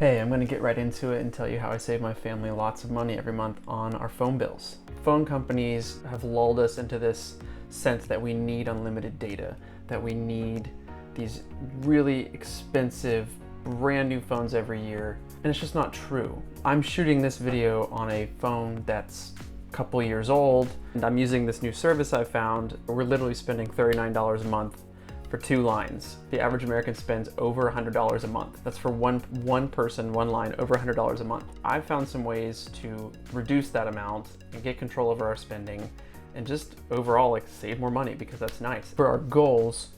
Hey, I'm going to get right into it and tell you how I save my family lots of money every month on our phone bills. Phone companies have lulled us into this sense that we need unlimited data, that we need these really expensive brand new phones every year, and it's just not true. I'm shooting this video on a phone that's a couple years old, and I'm using this new service I found. We're literally spending $39 a month for 2 lines. The average American spends over $100 a month. That's for one person, one line, over $100 a month. I've found some ways to reduce that amount and get control over our spending and just overall save more money, because that's nice. For our goals,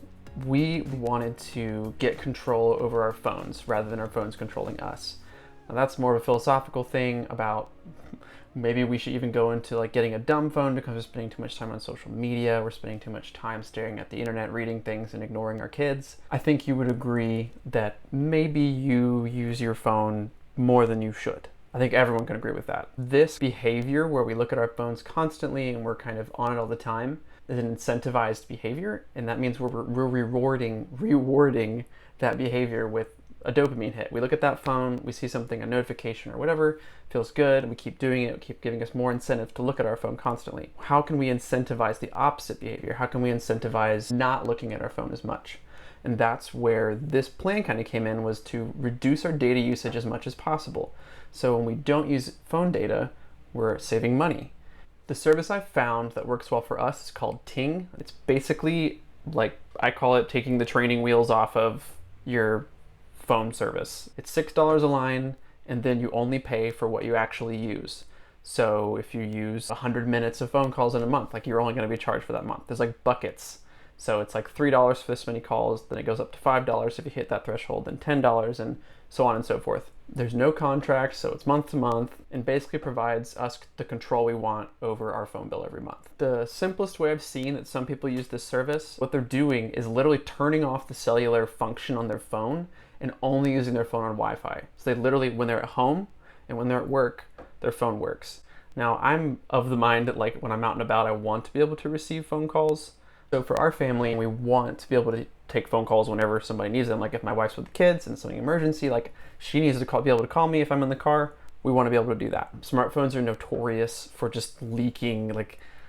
we wanted to get control over our phones rather than our phones controlling us. Now that's more of a philosophical thing about maybe we should even go into getting a dumb phone because we're spending too much time on social media, we're spending too much time staring at the internet, reading things and ignoring our kids. I think you would agree that maybe you use your phone more than you should. I think everyone can agree with that. This behavior where we look at our phones constantly and we're kind of on it all the time is an incentivized behavior, and that means we're rewarding that behavior with a dopamine hit. We look at that phone, we see something, a notification or whatever, feels good, and we keep doing it, keep giving us more incentive to look at our phone constantly. How can we incentivize the opposite behavior? How can we incentivize not looking at our phone as much? And that's where this plan kind of came in, was to reduce our data usage as much as possible. So when we don't use phone data, we're saving money. The service I found that works well for us is called Ting. It's basically I call it taking the training wheels off of your phone service. It's $6 a line, and then you only pay for what you actually use. So if you use 100 minutes of phone calls in a month, you're only going to be charged for that month. There's buckets. So it's $3 for this many calls, then it goes up to $5 if you hit that threshold, then $10, and so on and so forth. There's no contract, so it's month to month, and basically provides us the control we want over our phone bill every month. The simplest way I've seen that some people use this service, what they're doing is literally turning off the cellular function on their phone and only using their phone on Wi-Fi. So they literally, when they're at home and when they're at work, their phone works. Now, I'm of the mind that when I'm out and about, I want to be able to receive phone calls. So for our family, we want to be able to take phone calls whenever somebody needs them. If my wife's with the kids and it's something emergency, she needs to be able to call me if I'm in the car, we want to be able to do that. Smartphones are notorious for just leaking.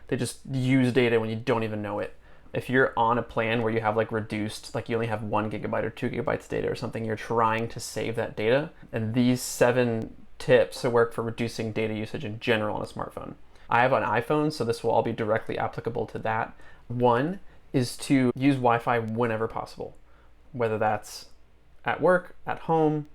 They just use data when you don't even know it. If you're on a plan where you have reduced, you only have 1 gigabyte or 2 gigabytes data or something, you're trying to save that data. And these 7 tips work for reducing data usage in general on a smartphone. I have an iPhone, so this will all be directly applicable to that. One is to use Wi-Fi whenever possible, whether that's at work, at home.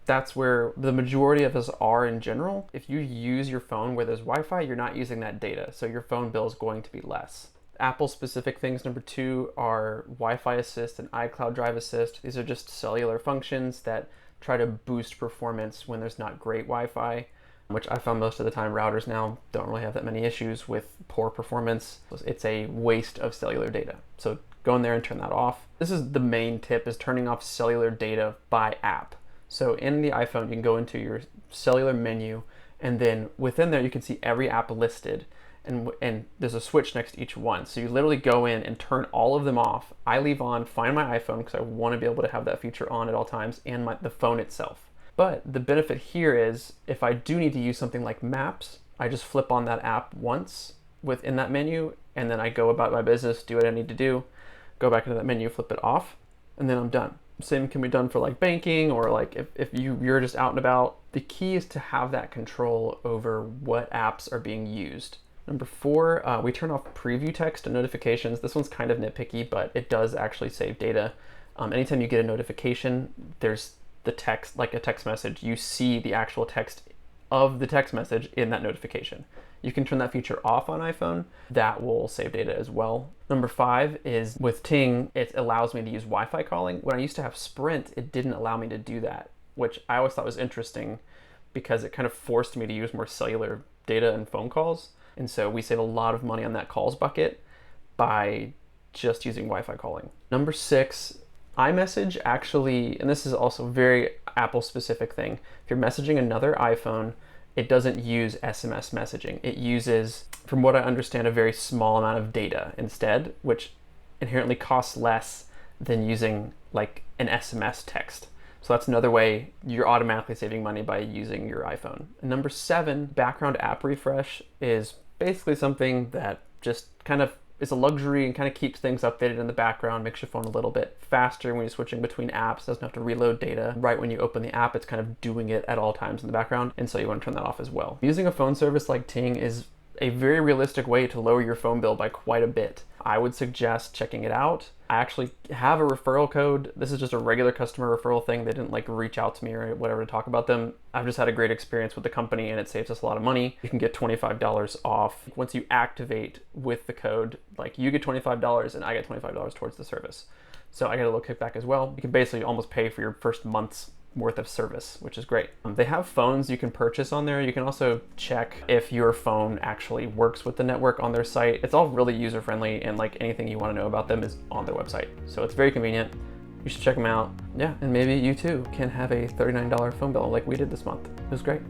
That's where the majority of us are in general. If you use your phone where there's Wi-Fi, you're not using that data, so your phone bill is going to be less. Apple specific things, number 2, are Wi-Fi Assist and iCloud Drive Assist. These are just cellular functions that try to boost performance when there's not great Wi-Fi, which I found most of the time routers now don't really have that many issues with poor performance. It's a waste of cellular data. So go in there and turn that off. This is the main tip, is turning off cellular data by app. So in the iPhone, you can go into your cellular menu, and then within there you can see every app listed, and there's a switch next to each one. So you literally go in and turn all of them off. I leave on Find My iPhone because I want to be able to have that feature on at all times, and the phone itself. But the benefit here is, if I do need to use something like Maps, I just flip on that app once within that menu, and then I go about my business, do what I need to do, go back into that menu, flip it off, and then I'm done. Same can be done for banking, or if you're just out and about. The key is to have that control over what apps are being used. Number 4, we turn off preview text and notifications. This one's kind of nitpicky, but it does actually save data. Anytime you get a notification, there's the text, a text message, you see the actual text of the text message in that notification. You can turn that feature off on iPhone. That will save data as well. Number 5 is with Ting, it allows me to use Wi-Fi calling. When I used to have Sprint, it didn't allow me to do that, which I always thought was interesting because it kind of forced me to use more cellular data and phone calls. And so we save a lot of money on that calls bucket by just using Wi-Fi calling. Number 6, iMessage actually, and this is also a very Apple specific thing, if you're messaging another iPhone, it doesn't use SMS messaging. It uses, from what I understand, a very small amount of data instead, which inherently costs less than using an SMS text. So that's another way you're automatically saving money by using your iPhone. And number 7, background app refresh is basically something that just kind of is a luxury and kind of keeps things updated in the background, makes your phone a little bit faster when you're switching between apps, doesn't have to reload data. Right when you open the app, it's kind of doing it at all times in the background, and so you want to turn that off as well. Using a phone service like Ting is a very realistic way to lower your phone bill by quite a bit. I would suggest checking it out. I actually have a referral code. This is just a regular customer referral thing. They didn't like reach out to me or whatever to talk about them. I've just had a great experience with the company and it saves us a lot of money. You can get $25 off. Once you activate with the code, like you get $25 and I get $25 towards the service. So I get a little kickback as well. You can basically almost pay for your first month's worth of service, which is great. They have phones you can purchase on there. You can also check if your phone actually works with the network on their site. It's all really user-friendly, and like anything you want to know about them is on their website. So it's very convenient. You should check them out. Yeah, and maybe you too can have a $39 phone bill like we did this month. It was great.